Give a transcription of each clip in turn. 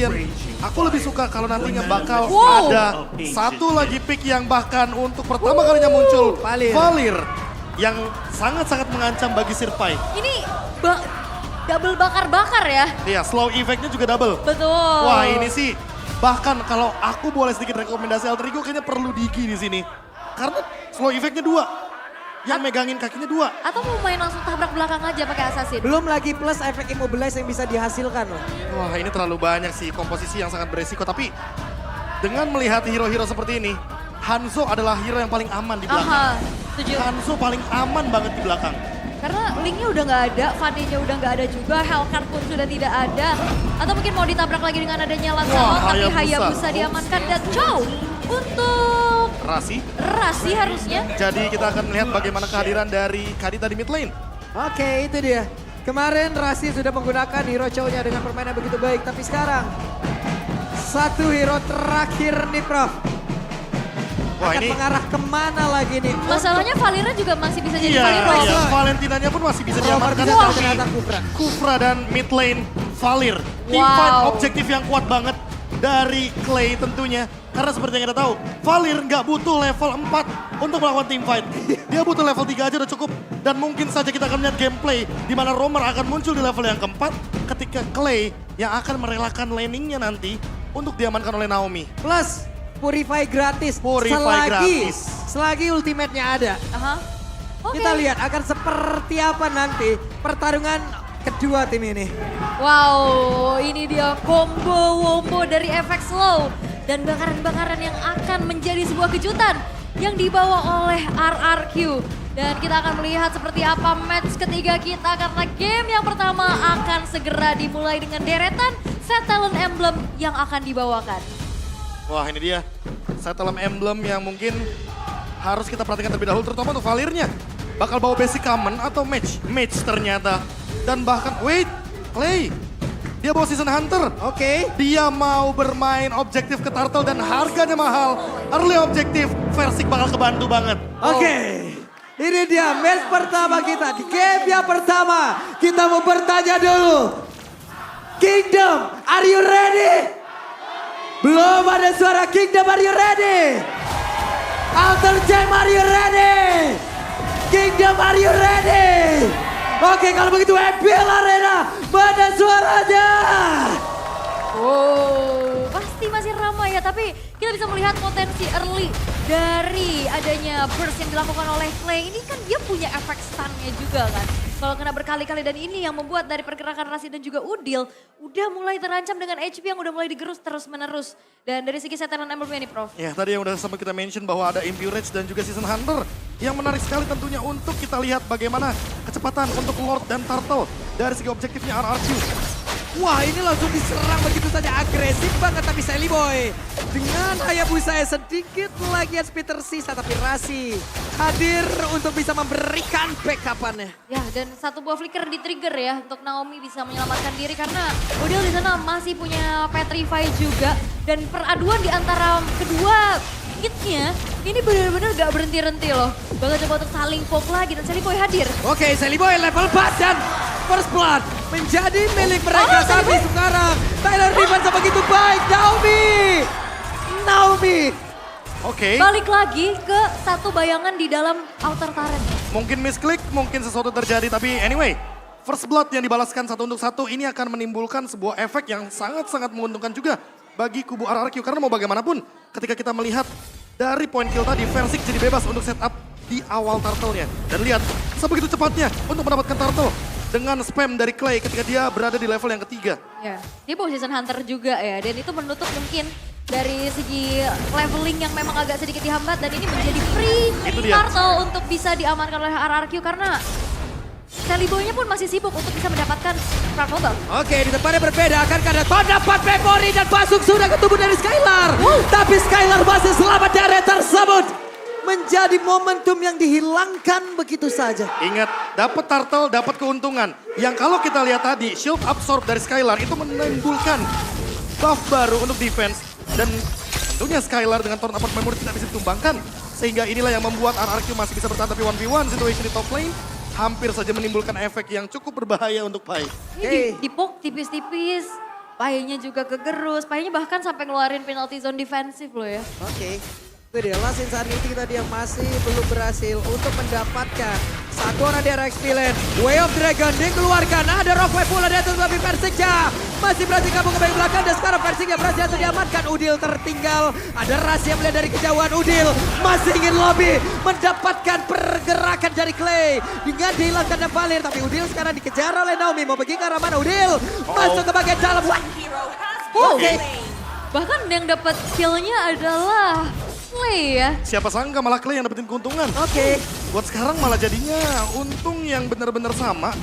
kalian, aku lebih suka kalau nantinya bakal Wow. ada satu lagi pick yang bahkan untuk pertama kalinya muncul Valir yang sangat-sangat mengancam bagi Sirpai. Ini double bakar-bakar ya. Iya, slow effect-nya juga double. Betul. Wah, ini sih bahkan kalau aku boleh sedikit rekomendasi Alter Ego kayaknya perlu Digi di sini. Karena slow effect-nya 2. Yang megangin kakinya 2. Atau mau main langsung tabrak belakang aja pakai assassin. Belum lagi plus efek immobilize yang bisa dihasilkan loh. Wah, ini terlalu banyak sih komposisi yang sangat beresiko. Tapi dengan melihat hero-hero seperti ini, Hanzo adalah hero yang paling aman di belakang. Aha, setuju. Hanzo paling aman banget di belakang. Karena linknya udah nggak ada, Vade-nya udah nggak ada juga, Hellcard pun sudah tidak ada. Atau mungkin mau ditabrak lagi dengan adanya Lancelot, tapi Hayabusa diamankan dan Chow untuk Rasi harusnya. Jadi kita akan melihat bagaimana kehadiran dari Kadita di mid lane. Oke, itu dia. Kemarin Rasi sudah menggunakan hero Chow-nya dengan permainan begitu baik. Tapi sekarang, satu hero terakhir nih Prof. Wah, Akan ini mengarah kemana lagi nih? Masalahnya Valira juga masih bisa jadi iya, Valiro. iya, Valentinanya pun masih bisa diamankan. Wah, Tapi ternyata Kufra. Kufra dan mid lane Valir. Wow. Teamfight objektif yang kuat banget dari Clay tentunya. Karena seperti yang kita tahu, Valir nggak butuh level 4 untuk melakukan teamfight. Dia butuh level 3 aja udah cukup. Dan mungkin saja kita akan melihat gameplay di mana Romer akan muncul di level yang keempat ketika Clay yang akan merelakan laningnya nanti untuk diamankan oleh Naomi. Plus Purify gratis. Purify gratis. Selagi ultimate-nya ada. Aha. Oke. Kita lihat akan seperti apa nanti pertarungan kedua tim ini. Wow, ini dia combo-wombo dari efek slow. Dan bakaran-bakaran yang akan menjadi sebuah kejutan yang dibawa oleh RRQ. Dan kita akan melihat seperti apa match ketiga kita karena game yang pertama akan segera dimulai dengan deretan set talent emblem yang akan dibawakan. Wah, ini dia Satalem Emblem yang mungkin harus kita perhatikan terlebih dahulu, terutama untuk Valirnya. Bakal bawa basic common atau match ternyata. Dan bahkan, wait, Clay, dia bawa Season Hunter. Oke. Dia mau bermain objektif ke Turtle dan harganya mahal. Early objektif, Versik bakal kebantu banget. Oke. Ini dia match pertama kita. Di game yang pertama kita mau bertanya dulu. Kingdom, are you ready? Belum ada suara Kingdom, are you ready? Alter Jam, are you ready? Kingdom, are you ready? Oke, kalau begitu Epic Arena, mana suaranya? Oh, pasti masih ramai ya, tapi kita bisa melihat potensi early dari adanya burst yang dilakukan oleh Clay. Ini kan dia punya efek stun-nya juga kan. Kalau kena berkali-kali dan ini yang membuat dari pergerakan Rasi dan juga Udil udah mulai terancam dengan HP yang udah mulai digerus terus-menerus. Dan dari segi setelan emblem ini Prof. Ya, tadi yang udah sempat kita mention bahwa ada Impurage dan juga Season Hunter. Yang menarik sekali tentunya untuk kita lihat bagaimana kecepatan untuk Lord dan Turtle dari segi objektifnya RRQ. Wah, ini langsung diserang begitu saja, agresif banget tapi Sally Boy. Dengan Hayabusa sedikit lagi speed tersisa tapi Rasi hadir untuk bisa memberikan backup-annya. Ya, dan satu buah flicker di trigger ya untuk Naomi bisa menyelamatkan diri karena Udil di sana masih punya Petrify juga dan peraduan di antara kedua hitnya ini benar-benar gak berhenti-henti loh. Bakal coba untuk saling poke lagi dan Sally Boy hadir. Oke, Sally Boy level 4 dan First Blood menjadi milik mereka tapi sekarang Tyler defense begitu baik. Naomi. Oke. Balik lagi ke satu bayangan di dalam outer turret. Mungkin misklik, mungkin sesuatu terjadi, tapi anyway. First Blood yang dibalaskan 1 untuk 1 ini akan menimbulkan sebuah efek yang sangat-sangat menguntungkan juga bagi kubu RRQ. Karena mau bagaimanapun ketika kita melihat dari point kill tadi, Versik jadi bebas untuk setup di awal turtle-nya. Dan lihat, sebegitu cepatnya untuk mendapatkan turtle dengan spam dari Clay ketika dia berada di level yang ketiga. Ya, dia bawa Season Hunter juga ya dan itu menutup mungkin dari segi leveling yang memang agak sedikit dihambat dan ini menjadi free Itu dia. turtle untuk bisa diamankan oleh RRQ karena Sally Boy-nya pun masih sibuk untuk bisa mendapatkan Sprout Mobile. Oke, di tempatnya berbeda akan ada dapat memory dan masuk sudah ke tubuh dari Skylar. Tapi Skylar masih selamat dari tersebut. Menjadi momentum yang dihilangkan begitu saja. Ingat, dapat turtle, dapat keuntungan. Yang kalau kita lihat tadi, shield absorb dari Skylar itu menimbulkan buff baru untuk defense. Dan tentunya Skylar dengan turn apart memory tidak bisa ditumbangkan. Sehingga inilah yang membuat RRQ masih bisa bertahan tapi 1v1 situation di top lane. Hampir saja menimbulkan efek yang cukup berbahaya untuk Pai. Ini dipok tipis-tipis. Payenya juga kegerus, Payenya bahkan sampai ngeluarin penalty zone defensif loh ya. Oke. Itu dia, Last Insanity tadi yang masih belum berhasil untuk mendapatkan satu orang di RX Milan. Way of Dragon dikeluarkan, ada Rockway pula di atas tapi Persija masih berhasil kabur ke bagian belakang dan sekarang Persija berhasil diamankan. Udil tertinggal, ada Rasi yang melihat dari kejauhan. Udil masih ingin lobby, mendapatkan pergerakan dari Clay dengan dihilangkan Valir, tapi Udil sekarang dikejar oleh Naomi. Mau pergi ke arah mana Udil? Masuk ke bagian dalam. Oke. Bahkan yang dapat kill-nya adalah Clay ya. Siapa sangka malah Clay yang dapetin keuntungan. Oke. Buat sekarang malah jadinya untung yang benar-benar sama.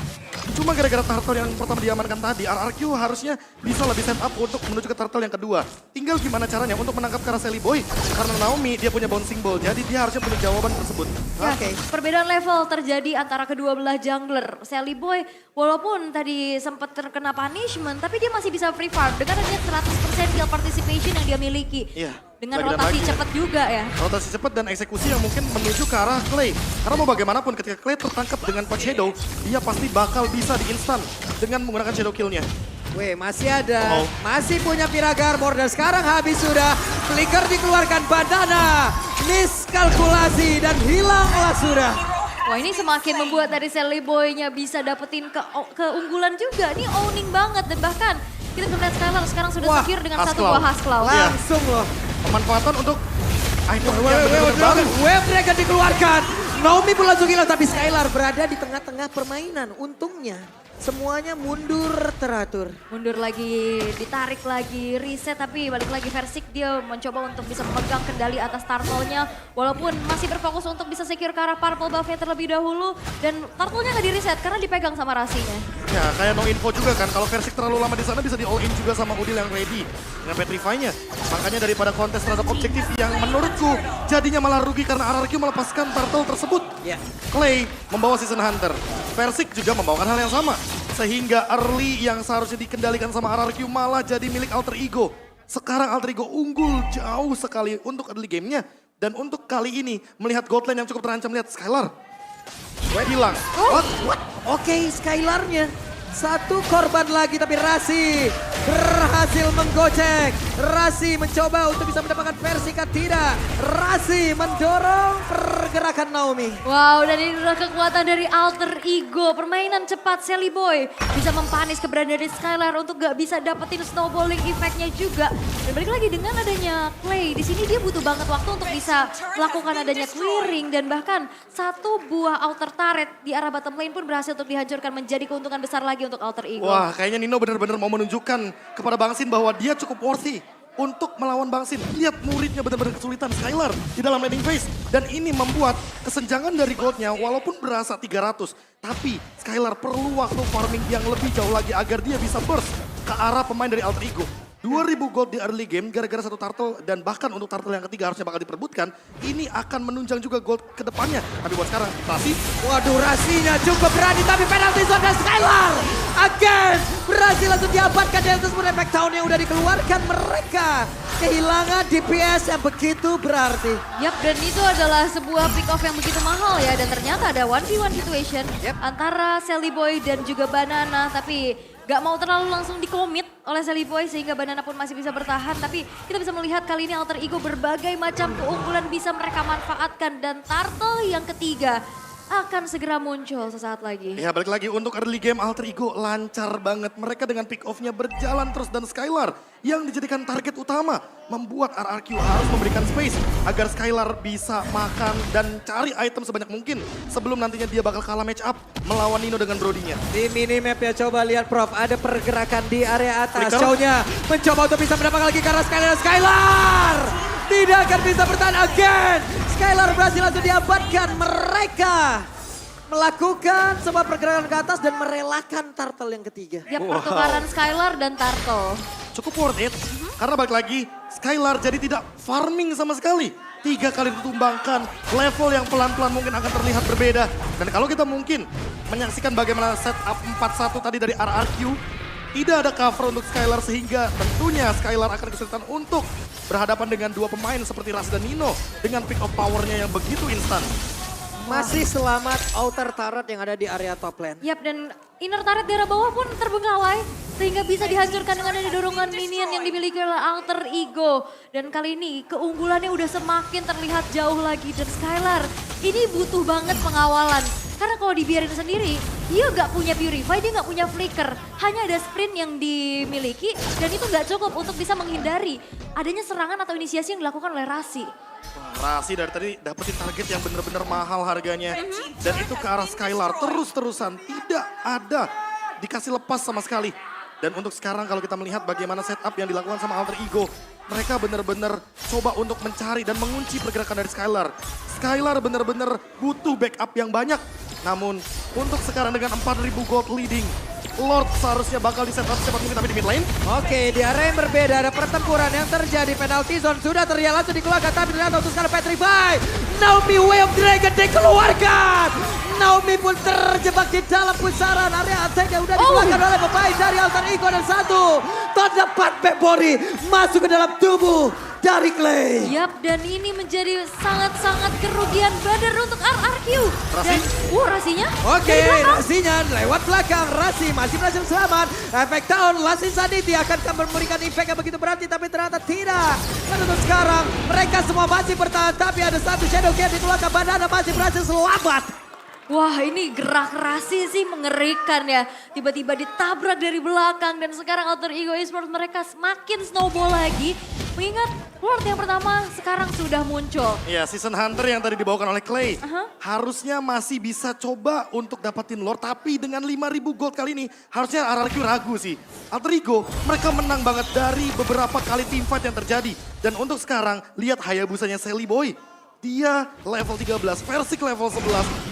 Cuma gara-gara turtle yang pertama diamankan tadi, RRQ harusnya bisa lebih set up untuk menuju ke turtle yang kedua. Tinggal gimana caranya untuk menangkap Karaseli Boy. Karena Naomi dia punya bouncing ball, jadi dia harusnya punya jawaban tersebut. Ya, perbedaan level terjadi antara kedua belah jungler. Sally Boy walaupun tadi sempat terkena punishment, tapi dia masih bisa free farm dengan adanya 100% kill participation yang dia miliki. Iya. Dengan lagi dan rotasi lagi ya. cepat juga ya. Rotasi cepat dan eksekusi yang mungkin menuju ke arah Clay. Karena mau bagaimanapun ketika Clay tertangkap dengan Punch Shadow, dia pasti bakal bisa di-instant dengan menggunakan Shadow Kill-nya. Weh, masih ada. Masih punya Piraga Armor dan sekarang habis sudah. Flicker dikeluarkan, Bandana miskalkulasi dan hilanglah sudah. Wah ini semakin membuat dari Sally Boy-nya bisa dapetin keunggulan juga. Ini owning banget dan bahkan kita bisa lihat Skylar sekarang sudah secure dengan satu buah Hasklaw. Langsung loh. Pemanfaatan untuk item yang benar-benar baru. Wave Dragon dikeluarkan. Naomi pun langsung hilang tapi Skylar berada di tengah-tengah permainan. Untungnya semuanya mundur teratur. Mundur lagi, ditarik lagi, reset tapi balik lagi Versik dia mencoba untuk bisa memegang kendali atas turtle-nya. Walaupun masih berfokus untuk bisa secure ke arah purple buff-nya terlebih dahulu. Dan turtle-nya nggak di-reset karena dipegang sama Rasinya. Ya kayak no info juga kan, kalau Versik terlalu lama di sana bisa di all in juga sama Udil yang ready. Dengan Petrify-nya. Makanya daripada kontes terhadap objektif yang menurutku jadinya malah rugi karena RRQ melepaskan turtle tersebut. Clay membawa Season Hunter. Versik juga membawakan hal yang sama. Sehingga early yang seharusnya dikendalikan sama RRQ malah jadi milik Alter Ego. Sekarang Alter Ego unggul jauh sekali untuk early gamenya. Dan untuk kali ini melihat gold lane yang cukup terancam, lihat Skylar. Hilang. What? Oke, Skylarnya. Satu korban lagi tapi Rasi berhasil menggocek. Rasi mencoba untuk bisa mendapatkan versi tidak. Rasi mendorong pergerakan Naomi. Wow, dan ini adalah kekuatan dari Alter Ego. Permainan cepat Sally Boy bisa mempanis keberadaan dari Skylar untuk gak bisa dapetin snowballing effect-nya juga. Dan balik lagi dengan adanya Clay, di sini dia butuh banget waktu untuk bisa melakukan adanya clearing. Dan bahkan satu buah outer turret di arah bottom lane pun berhasil untuk dihancurkan menjadi keuntungan besar lagi untuk Alter Ego. Wah, kayaknya Nino benar-benar mau menunjukkan kepada Bang Sin bahwa dia cukup worthy untuk melawan Bang Sin. Lihat muridnya benar-benar kesulitan, Skylar di dalam landing phase. Dan ini membuat kesenjangan dari goldnya walaupun berasa 300. Tapi Skylar perlu waktu farming yang lebih jauh lagi agar dia bisa burst ke arah pemain dari Alter Ego. 2000 gold di early game gara-gara satu turtle dan bahkan untuk turtle yang ketiga harusnya bakal diperebutkan. Ini akan menunjang juga gold ke depannya. Tapi buat sekarang, Rasi. Waduh, Rasinya cukup berani tapi penalti zone dan Skylar again berhasil langsung diamankan di atas efek town yang udah dikeluarkan. Mereka kehilangan DPS yang begitu berarti. Yap, dan itu adalah sebuah pick off yang begitu mahal ya. Dan ternyata ada 1v1 situation antara Sally Boy dan juga Banana. Tapi gak mau terlalu langsung dikomit oleh Sally Boy sehingga Banana pun masih bisa bertahan. Tapi kita bisa melihat kali ini Alter Ego berbagai macam keunggulan bisa mereka manfaatkan. Dan turtle yang ketiga akan segera muncul sesaat lagi. Ya balik lagi untuk early game Alter Ego lancar banget. Mereka dengan pick off-nya berjalan terus dan Skylar yang dijadikan target utama. Membuat RRQ harus memberikan space agar Skylar bisa makan dan cari item sebanyak mungkin. Sebelum nantinya dia bakal kalah match up melawan Nino dengan Brody-nya. Di minimap ya, coba lihat Prof, ada pergerakan di area atas. Flicker. Show-nya mencoba untuk bisa mendapatkan lagi karena Skylar tidak akan bisa bertahan again. Skylar berhasil langsung diamankan. Mereka melakukan sebuah pergerakan ke atas dan merelakan turtle yang ketiga. Yap, pertukaran Skylar dan turtle. Cukup worth it karena balik lagi Skylar jadi tidak farming sama sekali. 3 kali ditumbangkan, level yang pelan-pelan mungkin akan terlihat berbeda. Dan kalau kita mungkin menyaksikan bagaimana setup 4-1 tadi dari RRQ, tidak ada cover untuk Skylar sehingga tentunya Skylar akan kesulitan untuk berhadapan dengan dua pemain seperti Ras dan Nino dengan pick up powernya yang begitu instan. Masih selamat outer turret yang ada di area top lane. Yap, dan inner turret daerah bawah pun terbengkalai. Sehingga bisa dihancurkan dengan ada dorongan minion yang dimiliki oleh Alter Ego. Dan kali ini keunggulannya udah semakin terlihat jauh lagi. Dan Skylar ini butuh banget pengawalan. Karena kalau dibiarin sendiri, dia nggak punya Purify, dia nggak punya Flicker. Hanya ada sprint yang dimiliki dan itu nggak cukup untuk bisa menghindari adanya serangan atau inisiasi yang dilakukan oleh Rasi. Rasi dari tadi dapetin target yang bener-bener mahal harganya. Dan itu ke arah Skylar terus-terusan tidak ada dikasih lepas sama sekali. Dan untuk sekarang kalau kita melihat bagaimana setup yang dilakukan sama Alter Ego. Mereka benar-benar coba untuk mencari dan mengunci pergerakan dari Skylar. Skylar benar-benar butuh backup yang banyak. Namun untuk sekarang dengan 4.000 gold leading. Lord seharusnya bakal di setup cepat mungkin tapi di mid lane. Oke, di area yang berbeda ada pertempuran yang terjadi. Penalty zone sudah terlihat langsung dikeluarkan. Tapi ternyata untuk sekarang Petrify. Naomi Way of Dragon dikeluarkan. Naomi pun terjebak di dalam pusaran area attack yang udah dikeluarkan oleh pemain dari Alter Ego. Dan satu, terdapat Pepori masuk ke dalam tubuh dari Clay. Yap, dan ini menjadi sangat-sangat kerugian badar untuk RRQ. Rasi? Dan, Rasinya? Oke, dari belakang. Rasinya lewat belakang. Rasi masih berhasil selamat. Efek tahun Lasin Sanity akan memberikan impact yang begitu berarti. Tapi ternyata tidak. Dan untuk sekarang mereka semua masih bertahan. Tapi ada satu Shadow Cat dikeluarkan. Bandana masih berhasil selamat. Wah, ini gerak Rasi sih mengerikan ya. Tiba-tiba ditabrak dari belakang dan sekarang Alter Ego Esports mereka semakin snowball lagi. Mengingat Lord yang pertama sekarang sudah muncul. Iya, Season Hunter yang tadi dibawakan oleh Clay. Harusnya masih bisa coba untuk dapatin Lord. Tapi dengan 5.000 gold kali ini harusnya RRQ ragu sih. Alter Ego mereka menang banget dari beberapa kali teamfight yang terjadi. Dan untuk sekarang lihat Hayabusanya Sally Boy. Dia level 13, Versik level 11.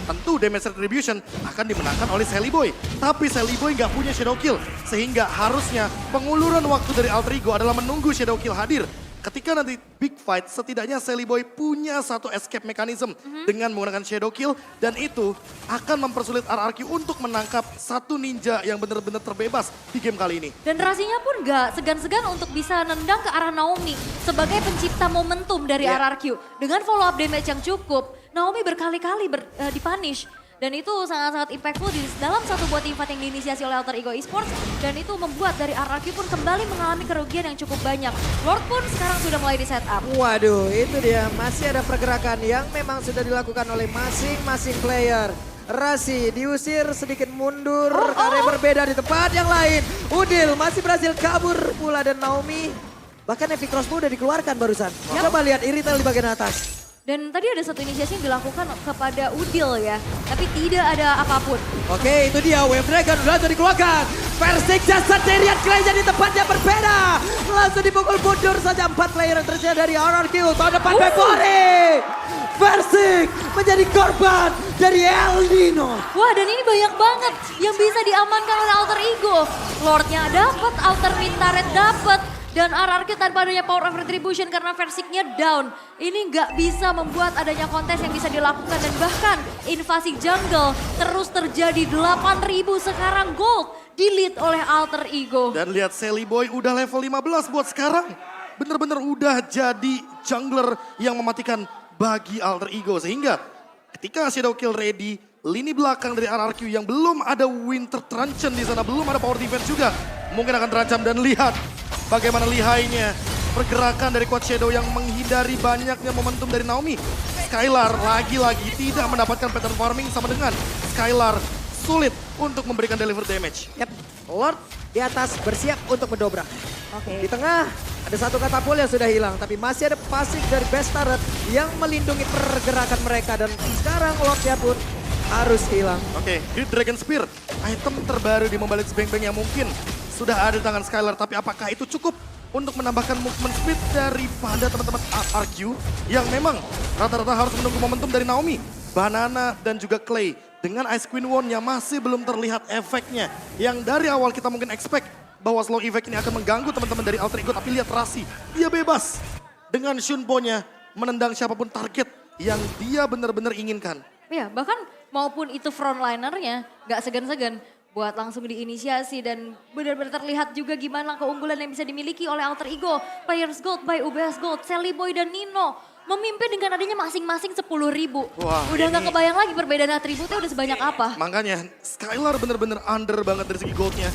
Tentu damage retribution akan dimenangkan oleh Sally Boy. Tapi Sally Boy nggak punya Shadow Kill. Sehingga harusnya penguluran waktu dari Alter Ego adalah menunggu Shadow Kill hadir. Ketika nanti big fight, setidaknya Sally Boy punya satu escape mechanism dengan menggunakan Shadow Kill. Dan itu akan mempersulit RRQ untuk menangkap satu ninja yang benar-benar terbebas di game kali ini. Dan Rasinya pun gak segan-segan untuk bisa nendang ke arah Naomi sebagai pencipta momentum dari RRQ. Dengan follow up damage yang cukup, Naomi berkali-kali dipunish. Dan itu sangat-sangat impactful di dalam satu buah teamfight yang diinisiasi oleh Alter Ego Esports. Dan itu membuat dari RRQ pun kembali mengalami kerugian yang cukup banyak. Lord pun sekarang sudah mulai di setup. Waduh, itu dia. Masih ada pergerakan yang memang sudah dilakukan oleh masing-masing player. Rasi diusir sedikit mundur karena berbeda di tempat yang lain. Udil masih berhasil kabur pula dan Naomi. Bahkan Epic Crossbow udah dikeluarkan barusan. Coba lihat Irital di bagian atas. Dan tadi ada satu inisiasi yang dilakukan kepada Udil ya. Tapi tidak ada apapun. Oke, itu dia Wave Dragon langsung dikeluarkan. Versik jasad Darian Clay jadi tempatnya berbeda. Langsung dipukul mundur saja 4 player yang tersedia dari RRQ. Tahun depan Pepori. Versik menjadi korban dari El Nino. Wah, dan ini banyak banget yang bisa diamankan oleh Alter Ego. Lordnya dapat, Alter Mintaret dapat. Dan RRQ tanpa adanya power of retribution karena Versiknya down. Ini nggak bisa membuat adanya kontes yang bisa dilakukan. Dan bahkan invasi jungle terus terjadi. 8.000 sekarang gold di-lead oleh Alter Ego. Dan lihat Sally Boy udah level 15 buat sekarang. Bener-bener udah jadi jungler yang mematikan bagi Alter Ego. Sehingga ketika Shadow Kill ready, lini belakang dari RRQ yang belum ada Winter Truncheon di sana, belum ada power defense juga, mungkin akan terancam. Dan lihat bagaimana lihainya pergerakan dari Quad Shadow yang menghindari banyaknya momentum dari Naomi. Skylar lagi-lagi tidak mendapatkan pattern farming sama dengan Skylar sulit untuk memberikan deliver damage. Yap, Lord di atas bersiap untuk mendobrak. Di tengah ada satu katapul yang sudah hilang, tapi masih ada pasif dari Best Turret yang melindungi pergerakan mereka. Dan sekarang Lordnya pun harus hilang. Oke, Great Dragon Spear, item terbaru di Mobile Legends Bang Bang yang mungkin sudah ada di tangan Skylar. Tapi apakah itu cukup untuk menambahkan movement speed daripada teman-teman RRQ yang memang rata-rata harus menunggu momentum dari Naomi, Banana, dan juga Clay. Dengan Ice Queen Wand yang masih belum terlihat efeknya. Yang dari awal kita mungkin expect bahwa slow effect ini akan mengganggu teman-teman dari Alter Ego. Tapi lihat Rasi, dia bebas dengan Shunpo-nya menendang siapapun target yang dia benar-benar inginkan. Ya, bahkan maupun itu frontlinernya gak segan-segan. buat langsung diinisiasi dan benar-benar terlihat juga gimana keunggulan yang bisa dimiliki oleh Alter Ego. Players Gold by UBS Gold, Sally Boy dan Nino memimpin dengan adanya masing-masing 10.000. Wah, Udah nggak ini- kebayang lagi perbedaan atributnya udah sebanyak apa. Makanya Skylar bener-bener under banget dari segi goldnya.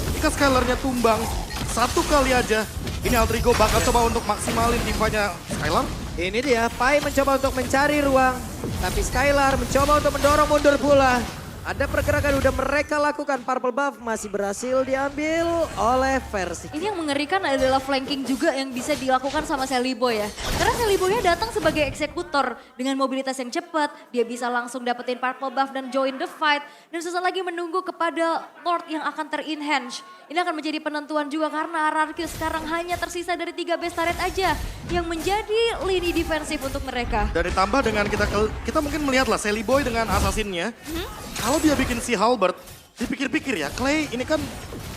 Ketika Skylarnya tumbang, satu kali aja, ini Alter Ego bakal coba untuk maksimalin timpanya Skylar. Ini dia, Pai mencoba untuk mencari ruang. Tapi Skylar mencoba untuk mendorong mundur pula. Ada pergerakan udah mereka lakukan. Purple buff masih berhasil diambil oleh Versi. Ini yang mengerikan adalah flanking juga yang bisa dilakukan sama Sally Boy ya. Karena Sally Boy-nya datang sebagai eksekutor dengan mobilitas yang cepat. Dia bisa langsung dapetin purple buff dan join the fight. Dan sesaat lagi menunggu kepada Lord yang akan ter-enhance. Ini akan menjadi penentuan juga karena RRQ sekarang hanya tersisa dari 3 base turret aja. Yang menjadi lini defensif untuk mereka. Dan ditambah dengan kita mungkin melihat lah Sally Boy dengan assassinnya. Kalau dia bikin si Halberd, dipikir-pikir ya, Clay ini kan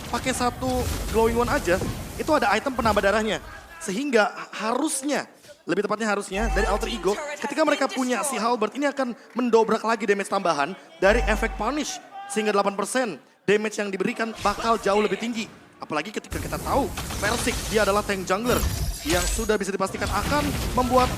pakai satu glowing one aja, itu ada item penambah darahnya. Sehingga harusnya, lebih tepatnya harusnya dari Alter Ego, ketika mereka punya si Halberd ini akan mendobrak lagi damage tambahan dari efek punish. Sehingga 8% damage yang diberikan bakal jauh lebih tinggi. Apalagi ketika kita tahu Versik dia adalah tank jungler yang sudah bisa dipastikan akan membuat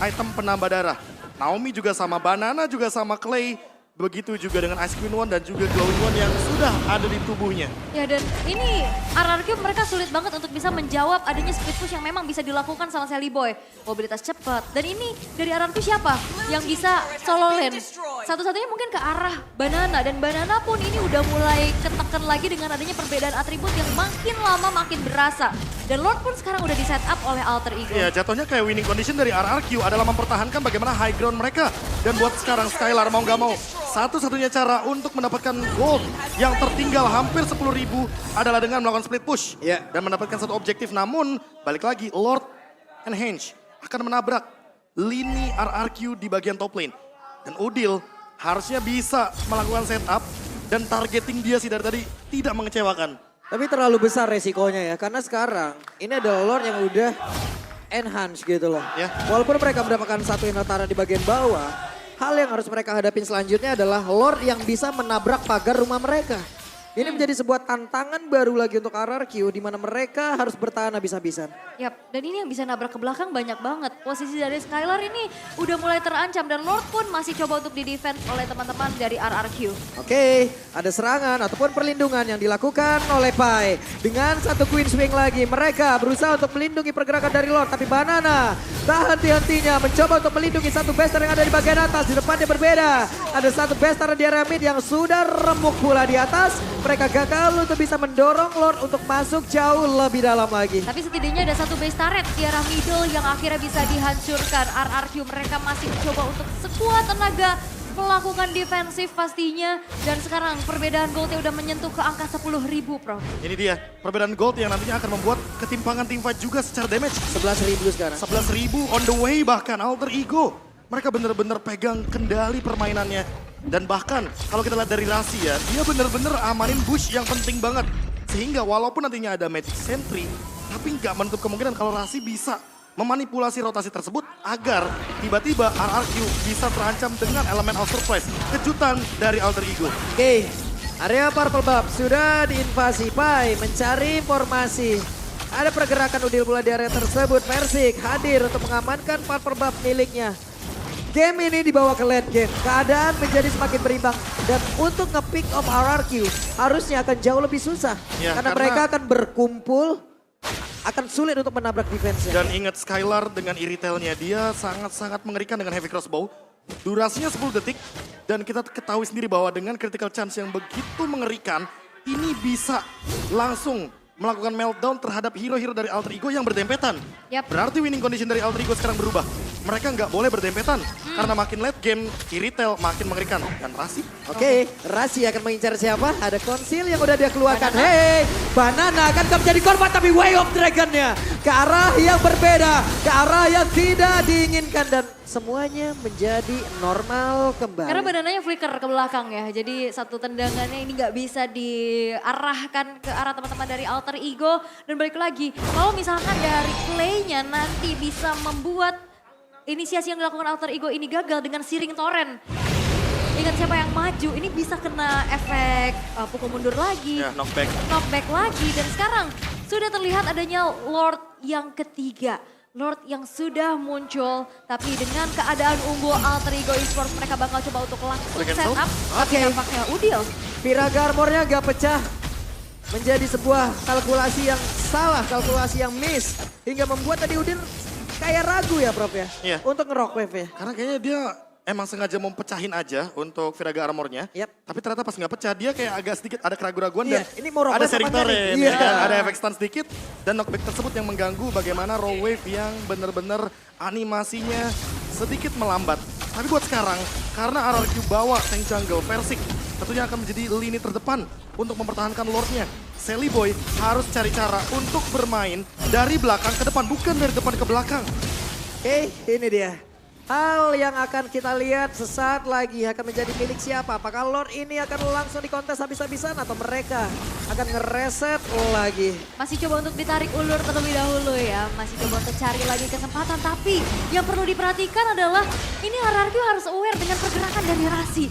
item penambah darah. Naomi juga sama, Banana juga sama, Clay. Begitu juga dengan Ice Queen One dan juga Glowing One yang sudah ada di tubuhnya. Ya dan ini RRQ mereka sulit banget untuk bisa menjawab adanya split push yang memang bisa dilakukan sama Sally Boy. Mobilitas cepat. Dan ini dari RRQ siapa yang bisa solo lane? Satu-satunya mungkin ke arah Banana. Dan Banana pun ini udah mulai ketekan lagi dengan adanya perbedaan atribut yang makin lama makin berasa. Dan Lord pun sekarang udah di set up oleh Alter Ego. Ya jatuhnya kayak winning condition dari RRQ adalah mempertahankan bagaimana high ground mereka. Dan buat sekarang Skylar mau gak mau, satu-satunya cara untuk mendapatkan gold yang tertinggal hampir 10.000 adalah dengan melakukan split push. Ya. Dan mendapatkan satu objektif, namun balik lagi Lord and Henge akan menabrak lini RRQ di bagian top lane. Dan Udil harusnya bisa melakukan setup dan targeting dia sih dari tadi tidak mengecewakan. Tapi terlalu besar resikonya ya. Karena sekarang ini adalah Lord yang udah enhance gitu loh. Ya. Walaupun mereka mendapatkan satu Inotara di bagian bawah. Hal yang harus mereka hadapin selanjutnya adalah Lord yang bisa menabrak pagar rumah mereka. Ini menjadi sebuah tantangan baru lagi untuk RRQ di mana mereka harus bertahan habis-habisan. Yap, dan ini yang bisa nabrak ke belakang banyak banget. Posisi dari Skylar ini udah mulai terancam dan Lord pun masih coba untuk di-defense oleh teman-teman dari RRQ. Oke, ada serangan ataupun perlindungan yang dilakukan oleh Pai. Dengan satu Queen Swing lagi, mereka berusaha untuk melindungi pergerakan dari Lord. Tapi Banana tak henti-hentinya mencoba untuk melindungi satu Bester yang ada di bagian atas. Di depannya berbeda, ada satu Bester di area mid yang sudah remuk pula di atas. Mereka gagal untuk bisa mendorong Lord untuk masuk jauh lebih dalam lagi. Tapi setidaknya ada satu base turret di arah middle yang akhirnya bisa dihancurkan. RRQ mereka masih mencoba untuk sekuat tenaga melakukan defensif pastinya. Dan sekarang perbedaan goldnya udah menyentuh ke angka 10.000 Prof. Ini dia perbedaan gold yang nantinya akan membuat ketimpangan teamfight juga secara damage. 11.000 sekarang. 11.000 on the way bahkan Alter Ego. Mereka benar-benar pegang kendali permainannya. Dan bahkan kalau kita lihat dari Rasi ya, dia benar-benar amanin bush yang penting banget. Sehingga walaupun nantinya ada Magic Sentry, tapi nggak menutup kemungkinan kalau Rasi bisa memanipulasi rotasi tersebut agar tiba-tiba RRQ bisa terancam dengan elemen of surprise. Kejutan dari Alter Ego. Oke, area Purple Buff sudah diinvasi. Pai mencari informasi. Ada pergerakan Udil pula di area tersebut. Versik hadir untuk mengamankan Purple Buff miliknya. Game ini dibawa ke late game. Keadaan menjadi semakin berimbang. Dan untuk nge-pick off RRQ harusnya akan jauh lebih susah. Ya, karena mereka akan berkumpul. Akan sulit untuk menabrak defense-nya. Dan ingat Skylar dengan iritelnya, dia sangat-sangat mengerikan dengan heavy crossbow. Durasinya 10 detik. Dan kita ketahui sendiri bahwa dengan critical chance yang begitu mengerikan, ini bisa langsung melakukan meltdown terhadap hero-hero dari Alter Ego yang berdempetan. Yap. Berarti winning condition dari Alter Ego sekarang berubah. Mereka nggak boleh berdempetan. Karena makin late game, Iritel makin mengerikan. Dan Rasi. Oke, Rasi akan mengincar siapa? Ada konsil yang udah dia keluarkan. Hey, Banana akan menjadi korban tapi Way of Dragon-nya. Ke arah yang berbeda, ke arah yang tidak diinginkan. Dan semuanya menjadi normal kembali. Karena badannya flicker ke belakang ya. Jadi satu tendangannya ini nggak bisa diarahkan ke arah teman-teman dari Alter Ego. Dan balik lagi, kalau misalkan dari play-nya nanti bisa membuat inisiasi yang dilakukan Alter Ego ini gagal dengan Searing Torrent. ingat siapa yang maju, ini bisa kena efek pukul mundur lagi, Ya, knockback. knockback lagi. Dan sekarang sudah terlihat adanya Lord yang ketiga. Lord yang sudah muncul, tapi dengan keadaan unggul Alter Ego Esports mereka bakal coba untuk langsung Boleh cancel? setup. Tapi Oke. nampaknya Udil. Piraga armornya gak pecah. Menjadi sebuah kalkulasi yang salah, kalkulasi yang miss. Hingga membuat tadi Udin kayak ragu ya Prof ya. Iya. Untuk nge-rock wave ya. Karena kayaknya dia emang sengaja mau pecahin aja untuk Viraga Armornya. Yap. Tapi ternyata pas nggak pecah dia kayak agak sedikit ada keraguan-raguan Iya, dan ini mau roll ada wave sharing apa enggak nih? turret, Iya. ya kan? Ada efek stun sedikit dan knockback tersebut yang mengganggu bagaimana roll wave yang benar-benar animasinya sedikit melambat. Tapi buat sekarang, karena RRQ bawa tank jungle Versik, tentunya akan menjadi lini terdepan untuk mempertahankan Lordnya. Sally Boy harus cari cara untuk bermain dari belakang ke depan, bukan dari depan ke belakang. Oke, ini dia. Hal yang akan kita lihat sesaat lagi akan menjadi milik siapa? Apakah Lord ini akan langsung dikontes habis-habisan atau mereka akan ngereset lagi? Masih coba untuk ditarik ulur terlebih dahulu ya. Masih coba untuk cari lagi kesempatan. Tapi yang perlu diperhatikan adalah ini RRQ harus aware dengan pergerakan dari Rasi.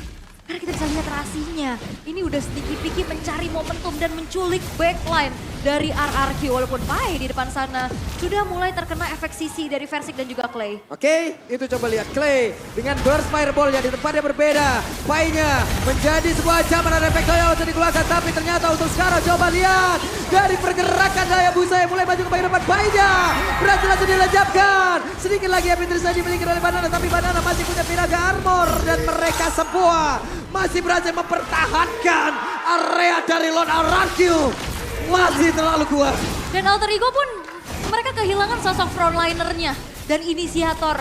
Karena kita bisa lihat Rasinya. Ini udah sedikit-sedikit mencari momentum dan menculik backline dari RRQ. Walaupun Pai di depan sana sudah mulai terkena efek sisi dari Versik dan juga Clay. Oke, itu coba lihat Clay dengan burst fireball yang di tempatnya berbeda. Pai-nya menjadi sebuah ancaman dan efek yang harus dikeluarkan. Tapi ternyata untuk sekarang coba lihat dari pergerakan daya busa yang mulai maju ke bagian depan. Pai-nya berhasil langsung dilejapkan. Sedikit lagi yang bisa dimiliki oleh Banana. Tapi Banana masih punya Piraga Armor. Dan mereka semua masih berhasil mempertahankan area dari Lord RRQ. Masih terlalu kuat. Dan Alter Ego pun mereka kehilangan sosok frontlinernya dan inisiator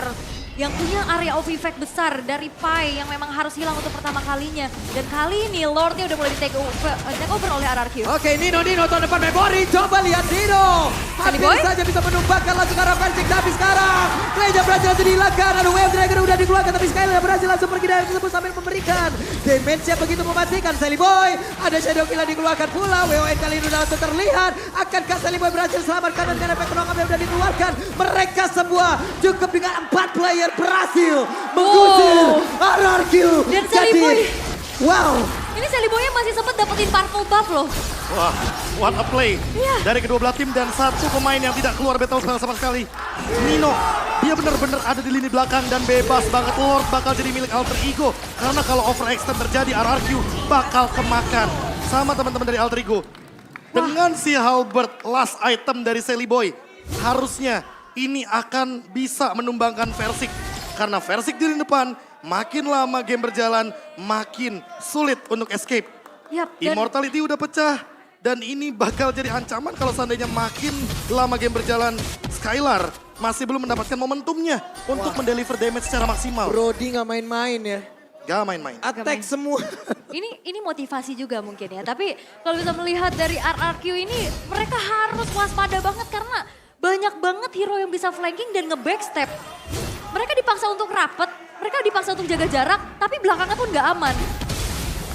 yang punya area of effect besar dari Pai yang memang harus hilang untuk pertama kalinya. Dan kali ini Lordnya udah mulai di take over oleh RRQ. Oke, Nino tahun depan memori. Coba lihat Nino. Sally Hampir Boy? saja bisa menumbangkan langsung ke arah Versik. Tapi sekarang Kleja berhasil langsung dihilangkan. Aduh, Wave Dragon udah dikeluarkan. Tapi Skylar berhasil langsung pergi dari tersebut sambil memberikan damage yang begitu mematikan. Sally Boy, ada Shadow Kill yang dikeluarkan pula. WON kali ini udah langsung terlihat. Akankah Sally Boy berhasil selamatkan dengan efek knock-up yang udah dikeluarkan. Mereka semua cukup dengan 4 player berhasil mengusir RRQ. Dan Sally Jadi, Boy. wow. Ini Sally Boy masih sempat dapetin purple buff loh. Wah, what a play Iya. dari kedua belah tim dan satu pemain yang tidak keluar battle spell sama sekali. Nino, dia benar-benar ada di lini belakang dan bebas banget. Lord bakal jadi milik Alter Ego. Karena kalau overextend terjadi RRQ bakal kemakan sama teman-teman dari Alter Ego. Dengan si Halberd last item dari Sally Boy, harusnya ini akan bisa menumbangkan Versik. Karena Versik di lini depan, makin lama game berjalan, makin sulit untuk escape. Yap, dan Immortality udah pecah. Dan ini bakal jadi ancaman kalau seandainya makin lama game berjalan. Skylar masih belum mendapatkan momentumnya untuk mendeliver damage secara maksimal. Brody nggak main-main ya. Gak main-main. Attack semua. ini motivasi juga mungkin ya. Tapi kalau bisa melihat dari RRQ ini mereka harus waspada banget karena banyak banget hero yang bisa flanking dan nge-backstep. Mereka dipaksa untuk rapet, mereka dipaksa untuk jaga jarak, tapi belakangnya pun nggak aman.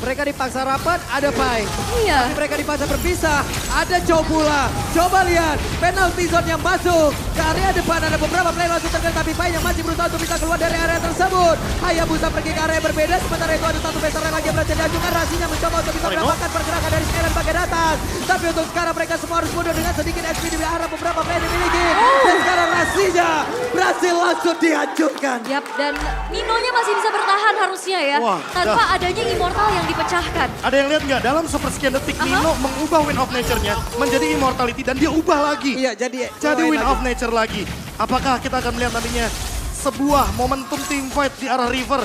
Mereka dipaksa rapat, ada Pai. Iya. Tapi mereka dipaksa berpisah, ada Chow pula. Coba lihat, penalty zone yang masuk. Ke area depan ada beberapa player langsung terkena, tapi Pai yang masih berusaha untuk bisa keluar dari area tersebut. Hayabusa pergi ke area berbeda, sementara itu ada satu peser lagi yang berhasil diajukan. Rasinya mencoba untuk bisa mendapatkan pergerakan dari Skyland bagian atas. Tapi untuk sekarang mereka semua harus mundur dengan sedikit SP di arah beberapa player dimiliki. Dan sekarang Rasinya berhasil langsung dihancurkan. Yap, dan Ninonya masih bisa bertahan harusnya ya. Wah, Tanpa adanya Immortal yang dipecahkan. Ada yang lihat nggak? Dalam sepersekian detik Nino mengubah Wind of Nature-nya menjadi Immortality dan dia ubah lagi. Iya, jadi Wind of Nature lagi. Apakah kita akan melihat nantinya sebuah momentum team fight di arah River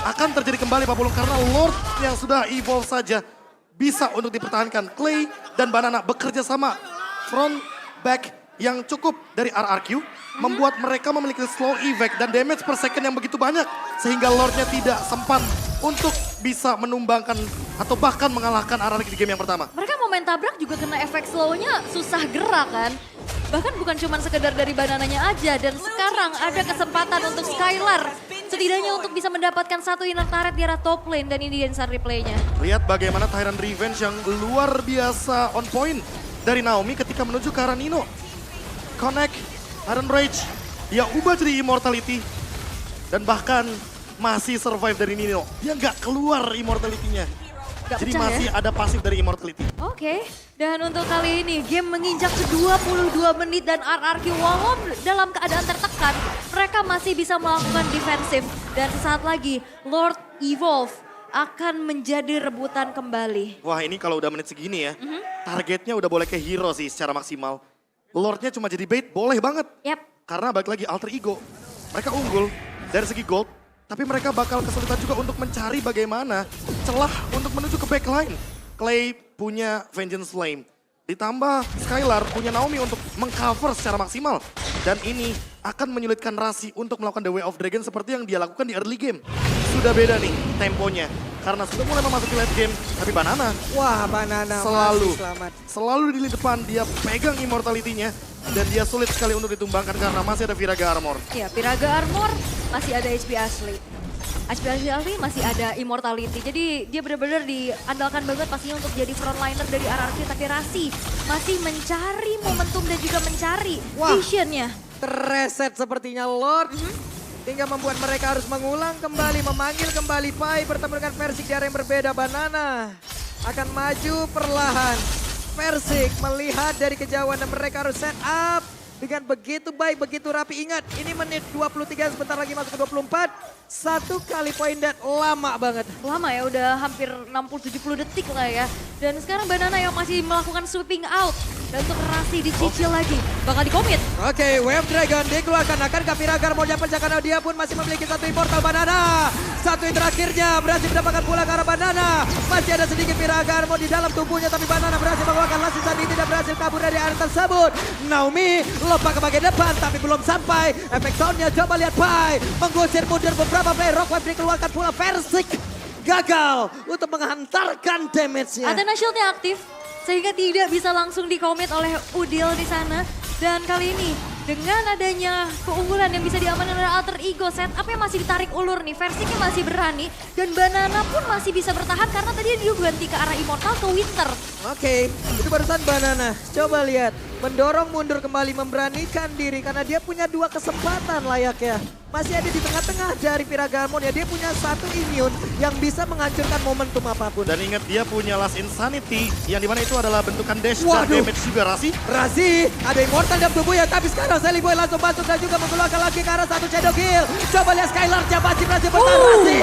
akan terjadi kembali Pak Pulung karena Lord yang sudah evolve saja bisa untuk dipertahankan. Clay dan Banana bekerja sama front back yang cukup dari RRQ membuat mereka memiliki slow effect dan damage per second yang begitu banyak sehingga Lordnya tidak sempat untuk bisa menumbangkan atau bahkan mengalahkan RRQ di game yang pertama. Mereka mau main tabrak juga kena efek slow-nya susah gerak kan. Bahkan bukan cuma sekedar dari banananya aja. Dan sekarang ada kesempatan untuk Skylar. Setidaknya untuk bisa mendapatkan satu inner turret di arah top lane. Dan ini instant replay-nya. Lihat bagaimana Tyrant Revenge yang luar biasa on point dari Naomi ketika menuju ke arah Nino. Connect, Tyrant Rage, dia ubah jadi Immortality. Dan bahkan masih survive dari Nino. Dia nggak keluar immortality-nya. Gak Jadi pecah masih ya? ada pasif dari immortality. Oke, dan untuk kali ini game menginjak ke 22 menit dan RRQ walau dalam keadaan tertekan, mereka masih bisa melakukan defensif. Dan sesaat lagi Lord Evolve akan menjadi rebutan kembali. Wah ini kalau udah menit segini ya, targetnya udah boleh ke hero sih secara maksimal. Lordnya cuma jadi bait, boleh banget. Yap, Karena balik lagi alter ego, mereka unggul dari segi gold. Tapi mereka bakal kesulitan juga untuk mencari bagaimana celah untuk menuju ke backline. Clay punya Vengeance Flame. Ditambah Skylar punya Naomi untuk mengcover secara maksimal. Dan ini akan menyulitkan Rasi untuk melakukan The Way of Dragon seperti yang dia lakukan di early game. Sudah beda nih temponya. Karena sudah mulai memasuki late game. Tapi Banana Wah, Banana selalu, masih selamat. selalu di lini depan dia pegang immortality-nya. Dan dia sulit sekali untuk ditumbangkan karena masih ada Viraga Armor. ya Piraga Armor masih ada HP Ashley. HP Ashley masih ada Immortality. Jadi dia benar-benar diandalkan banget pastinya untuk jadi frontliner dari RRQ. Tapi Rasi masih mencari momentum dan juga mencari Wah. visionnya. Terreset sepertinya Lord. Hingga membuat mereka harus mengulang kembali, memanggil kembali Pai bertemu dengan Persik di area yang berbeda. Banana akan maju perlahan. Persik melihat dari kejauhan dan mereka harus set up dengan begitu baik, begitu rapi. Ingat, ini menit 23, sebentar lagi masuk ke 24. Satu kali poin dan lama banget. Lama ya, udah hampir 60-70 detik lah ya. Dan sekarang Banana yang masih melakukan sweeping out. Dan untuk Rasi dicicil lagi, bakal dikomit. Oke, Wave Dragon dikeluarkan. Akankah Piragar mau pecah karena dia pun masih memiliki satu immortal Banana. Satu yang terakhirnya berhasil mendapatkan pula ke arah Banana. Masih ada sedikit Piragar mau di dalam tubuhnya, tapi Banana berhasil mengeluarkan Lasi saat ini tidak berhasil kabur dari area tersebut. Naomi lompat ke bagian depan tapi belum sampai. Efek soundnya coba lihat Pai. Menggusir mundur beberapa player. Rock Wave dikeluarkan pula. Persik gagal untuk menghantarkan damage-nya. Athena Shield-nya aktif, sehingga tidak bisa langsung dikomit oleh Udil di sana. Dan kali ini dengan adanya keunggulan yang bisa diamankan oleh Alter Ego, setupnya masih ditarik ulur nih. Versiknya masih berani dan Banana pun masih bisa bertahan karena tadi dia ganti ke arah Immortal ke Winter. Oke, itu barusan Banana. Coba lihat, mendorong mundur kembali, memberanikan diri karena dia punya dua kesempatan layaknya. Masih ada di tengah-tengah dari Piragamon ya. Dia punya satu immune yang bisa menghancurkan momentum apapun. Dan ingat dia punya Last Insanity yang dimana itu adalah bentukan dash dan Waduh. damage juga Rasi. Rasi ada immortal dalam tubuhnya, tapi sekarang Sally Boy langsung masuk dan juga mengeluarkan lagi ke arah satu shadow kill. Coba lihat Skylar, masih berhasil bertahan. Rasi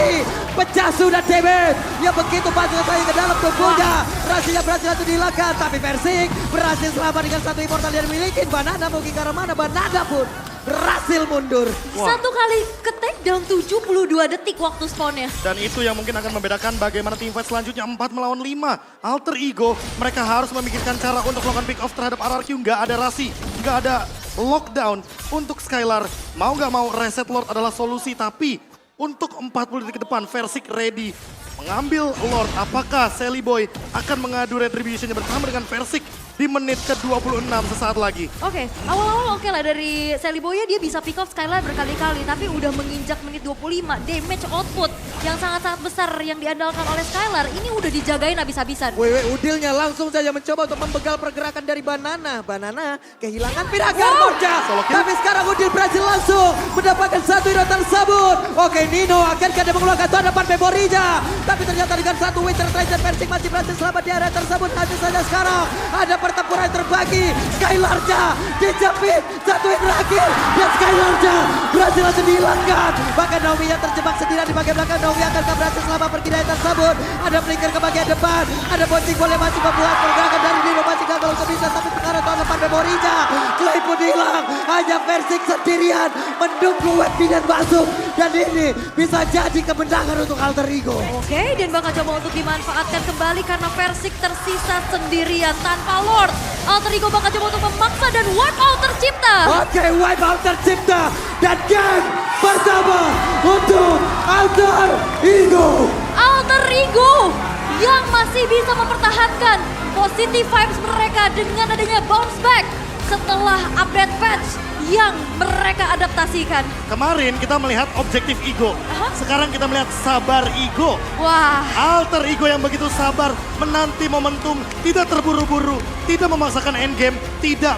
pecah sudah damage. Ya begitu pasang saya ke dalam tubuhnya. Rasinya berhasil langsung dihilangkan, tapi Persik berhasil selamat dengan satu immortal yang dimiliki. Banana mau ke arah mana, Banana pun berhasil mundur. Wah. Satu kali ke takedown 72 detik waktu spawnnya. Dan itu yang mungkin akan membedakan bagaimana team fight selanjutnya 4 melawan 5. Alter Ego, mereka harus memikirkan cara untuk melakukan pick off terhadap RRQ. Nggak ada Rasi, nggak ada lockdown untuk Skylar. Mau nggak mau reset Lord adalah solusi, tapi untuk 40 detik ke depan Versik ready mengambil Lord. Apakah Sally Boy akan mengadu retributionnya bersama dengan Versik di menit ke-26 sesaat lagi? Oke, awal-awal oke lah dari Sally Boy dia bisa pick off Skylar berkali-kali. Tapi udah menginjak menit 25, damage output yang sangat-sangat besar yang diandalkan oleh Skylar. Ini udah dijagain habis-habisan. Wewe Udilnya langsung saja mencoba untuk membegal pergerakan dari Banana. Banana kehilangan Piragamon-nya. Solo kill. Tapi sekarang Udil berhasil langsung mendapatkan satu hero tersebut. Oke, Nino akan dia mengeluarkan hadapan memorinya. Tapi ternyata dengan satu Winter Tracer Persik masih berhasil selamat di area tersebut. Nanti saja sekarang ada pertempuran terbagi. Skylar-nya dijepit. Satu yang terakhir. Dan Skylar-nya berhasil langsung dihilangkan. Bahkan Naomi yang terjebak sendirian di bagian belakang. Naomi akan berhasil selamat pergi dari tersebut. Ada flicker ke bagian depan. Ada bouncing boleh masih membuat pergerakan dari Nino. Masih gagal untuk bisa. Tapi sekarang tahun depan memorinya. Clay pun hilang. Hanya Persik sendirian menunggu Webbinan masuk. Dan ini bisa jadi kemenangan untuk Alter Ego. Oke, dan bakal coba untuk dimanfaatkan kembali karena Persik tersisa sendirian tanpa Lord. Alter Ego bakal coba untuk memaksa dan wipe out tercipta. Oke, wipe out tercipta. Dan game pertama untuk Alter Ego. Alter Ego yang masih bisa mempertahankan positive vibes mereka dengan adanya bounce back setelah update patch yang mereka adaptasikan. Kemarin kita melihat objektif Ego, sekarang kita melihat sabar Ego. Wah, Alter Ego yang begitu sabar menanti momentum, tidak terburu-buru, tidak memaksakan endgame, tidak